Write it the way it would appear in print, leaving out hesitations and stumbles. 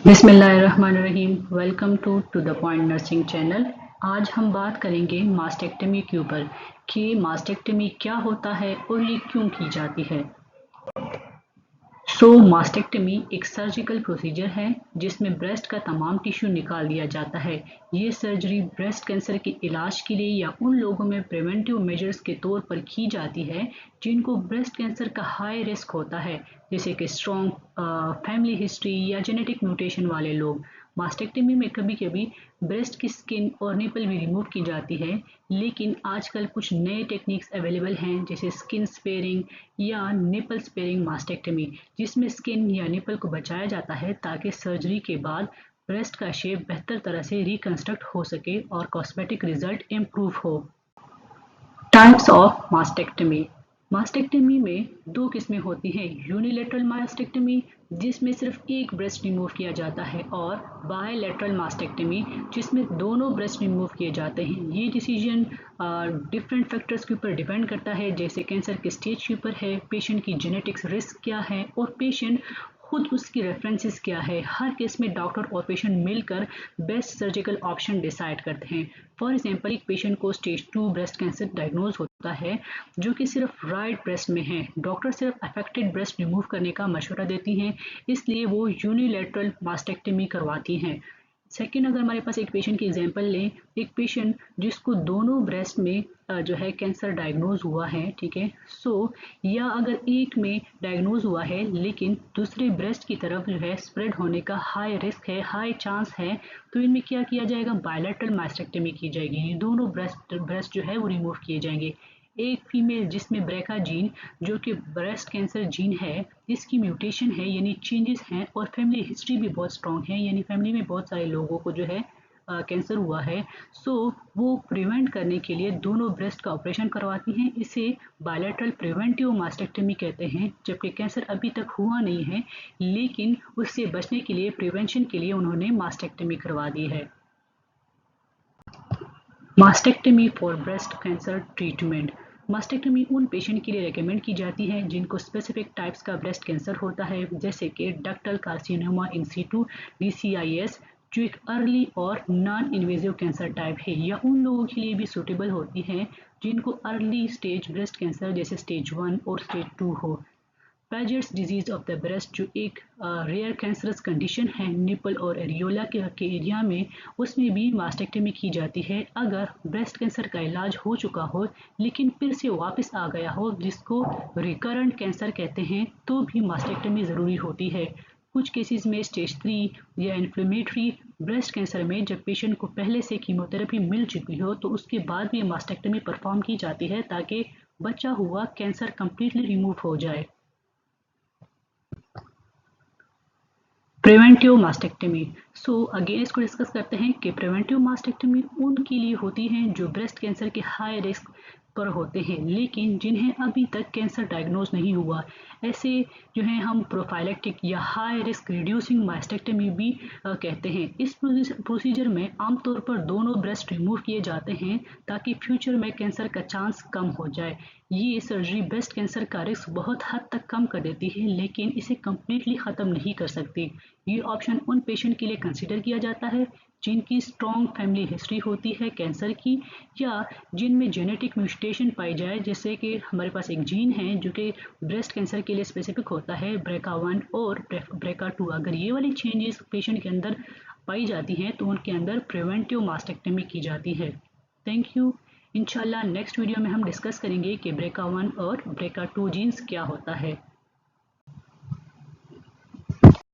बिस्मिल्लाहिर्रहमानिर्रहीम। Welcome to the point nursing channel. आज हम बात करेंगे मास्टेक्टमी के ऊपर कि मास्टेक्टमी क्या होता है और ये क्यों की जाती है। मास्टेक्टमी एक सर्जिकल प्रोसीजर है जिसमें ब्रेस्ट का तमाम टिश्यू निकाल दिया जाता है। ये सर्जरी ब्रेस्ट कैंसर के इलाज के लिए या उन लोगों में प्रिवेंटिव मेजर्स के तौर पर की जाती है जिनको ब्रेस्ट कैंसर का हाई रिस्क होता है, जैसे कि स्ट्रॉन्ग फैमिली हिस्ट्री या जेनेटिक म्यूटेशन वाले लोग। मास्टेक्टमी में कभी कभी ब्रेस्ट की स्किन और निपल भी रिमूव की जाती है, लेकिन आजकल कुछ नए टेक्निक्स अवेलेबल हैं जैसे स्किन स्पेयरिंग या निपल स्पेयरिंग मास्टेक्टमी, जिसमें स्किन या निपल को बचाया जाता है ताकि सर्जरी के बाद ब्रेस्ट का शेप बेहतर तरह से रिकंस्ट्रक्ट हो सके और कॉस्मेटिक रिजल्ट इम्प्रूव हो। Types of mastectomy. मास्टेक्टमी में दो किस्में होती हैं, यूनिलेटरल मास्टेक्टमी जिसमें सिर्फ एक ब्रेस्ट रिमूव किया जाता है और बायलैटरल मास्टेक्टमी जिसमें दोनों ब्रेस्ट रिमूव किए जाते हैं। ये डिसीजन डिफरेंट फैक्टर्स के ऊपर डिपेंड करता है, जैसे कैंसर के स्टेज के ऊपर है, पेशेंट की जेनेटिक्स रिस्क क्या है और पेशेंट खुद उसकी रेफरेंसेस क्या है। हर केस में डॉक्टर और पेशेंट मिलकर बेस्ट सर्जिकल ऑप्शन डिसाइड करते हैं। फॉर एग्जांपल, एक पेशेंट को स्टेज 2 ब्रेस्ट कैंसर डायग्नोज होता है जो कि सिर्फ राइट ब्रेस्ट में है। डॉक्टर सिर्फ अफेक्टेड ब्रेस्ट रिमूव करने का मशवरा देती हैं, इसलिए वो यूनिलैटरल मास्टेक्टमी करवाती हैं। सेकेंड, अगर हमारे पास एक पेशेंट की एग्जांपल लें, एक पेशेंट जिसको दोनों ब्रेस्ट में जो है कैंसर डायग्नोज हुआ है, ठीक है, या अगर एक में डायग्नोज हुआ है लेकिन दूसरे ब्रेस्ट की तरफ जो है स्प्रेड होने का हाई रिस्क है, हाई चांस है, तो इनमें क्या किया जाएगा, बायलैटरल मास्टेक्टमी की जाएगी। ये दोनों ब्रेस्ट जो है वो रिमूव किए जाएंगे। एक फीमेल जिसमें ब्रेका जीन जो कि ब्रेस्ट कैंसर जीन है, इसकी म्यूटेशन है यानी चेंजेस हैं और फैमिली हिस्ट्री भी बहुत स्ट्रॉन्ग है, यानी फैमिली में बहुत सारे लोगों को जो है कैंसर हुआ है, वो प्रिवेंट करने के लिए दोनों ब्रेस्ट का ऑपरेशन करवाती हैं। इसे बायलैटरल प्रिवेंटिव मास्टेक्टमी कहते हैं। जबकि कैंसर अभी तक हुआ नहीं है लेकिन उससे बचने के लिए, प्रिवेंशन के लिए उन्होंने मास्टेक्टमी करवा दी है। Mastectomy for breast cancer treatment. Mastectomy उन पेशेंट के लिए रेकमेंड की जाती है जिनको स्पेसिफिक टाइप्स का ब्रेस्ट कैंसर होता है, जैसे कि ductal carcinoma in situ DCIS, जो एक अर्ली और नॉन इन्वेजिव कैंसर टाइप है, या उन लोगों के लिए भी सूटेबल होती है जिनको अर्ली स्टेज ब्रेस्ट कैंसर जैसे स्टेज 1 और स्टेज 2 हो। पैजेट्स डिजीज ऑफ द ब्रेस्ट जो एक रेयर कैंसरस कंडीशन है निपल और एरियोला के एरिया में, उसमें भी मास्टेक्टमी की जाती है अगर ब्रेस्ट कैंसर का इलाज हो चुका हो लेकिन फिर से वापस आ गया हो, जिसको रिकरेंट कैंसर कहते हैं, तो भी मास्टेक्टमी ज़रूरी होती है। कुछ केसेस में स्टेज 3 या इन्फ्लेमेटरी ब्रेस्ट कैंसर में जब पेशेंट को पहले से कीमोथेरेपी मिल चुकी हो तो उसके बाद भी मास्टेक्टमी परफॉर्म की जाती है ताकि बचा हुआ कैंसर कंप्लीटली रिमूव हो जाए। प्रिवेंटिव मास्टेक्टमी। अगेन इसको डिस्कस करते हैं कि प्रिवेंटिव मास्टेक्टमी उनके लिए होती हैं जो ब्रेस्ट कैंसर के हाई रिस्क पर होते हैं लेकिन जिन्हें अभी तक कैंसर डायग्नोज नहीं हुआ। ऐसे जो है हम प्रोफाइलेक्टिक या हाई रिस्क रिड्यूसिंग मास्टेक्टमी भी कहते हैं। इस प्रोसीजर में आमतौर पर दोनों ब्रेस्ट रिमूव किए जाते हैं ताकि फ्यूचर में कैंसर का चांस कम हो जाए। ये सर्जरी ब्रेस्ट कैंसर का रिस्क बहुत हद तक कम कर देती है लेकिन इसे कम्प्लीटली ख़त्म नहीं कर सकती। ये ऑप्शन उन पेशेंट के लिए कंसिडर किया जाता है जिनकी स्ट्रॉन्ग फैमिली हिस्ट्री होती है कैंसर की, या जिनमें जेनेटिक म्यूटेशन पाई जाए, जैसे कि हमारे पास एक जीन है जो कि ब्रेस्ट कैंसर के लिए स्पेसिफिक होता है, BRCA1 और BRCA2। अगर ये वाली चेंजेस पेशेंट के अंदर पाई जाती हैं तो उनके अंदर प्रिवेंटिव मास्टेक्टमी की जाती है। Thank you. इंशाल्लाह नेक्स्ट वीडियो में हम डिस्कस करेंगे कि BRCA1 और BRCA2 जीन्स क्या होता है।